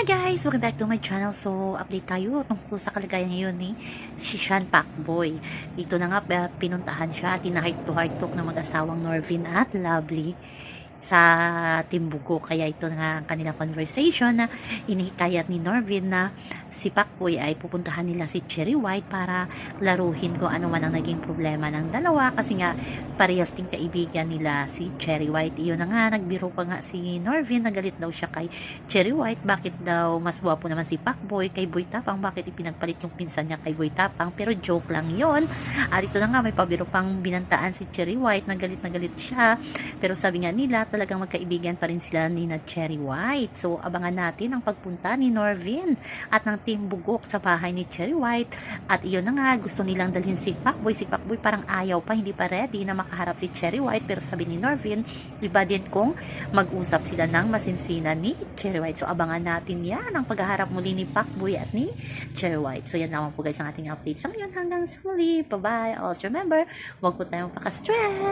Hi guys! Welcome back to my channel. So, update tayo tungkol sa kalagayan ngayon ni si Sean Pacboy. Dito na nga, pinuntahan siya at ina-heart to heart talk ng mag-asawang Norvin at Lovely sa Timbugo. Kaya ito nga ang kanilang conversation na inihikayat ni Norvin na si Pacboy ay pupuntahan nila si Cherry White para laruhin kung ano man ang naging problema ng dalawa kasi nga parehas ting kaibigan nila si Cherry White. Iyon na nga, nagbiro pa nga si Norvin, nagalit daw siya kay Cherry White, bakit daw mas gwapo naman si Pacboy kay Boy Tapang, bakit ipinagpalit yung pinsan niya kay Boy Tapang, pero joke lang yon. At ito na nga, may pabiro pang binantaan si Cherry White, nagalit na galit siya, pero sabi nga nila talagang magkaibigan pa rin sila ni na Cherry White. So abangan natin ang pagpunta ni Norvin at ng Team Bugok sa bahay ni Cherry White. At iyon na nga, gusto nilang dalhin si Pacboy parang ayaw pa, hindi pa ready na makaharap si Cherry White, pero sabi ni Norvin, iba din kung mag-usap sila ng masinsinan ni Cherry White. So abangan natin yan, ang paghaharap muli ni Pacboy at ni Cherry White. So yan naman po guys ang ating update sa ngayon, hanggang sa muli. Bye bye. Also remember, huwag po tayong paka-stress.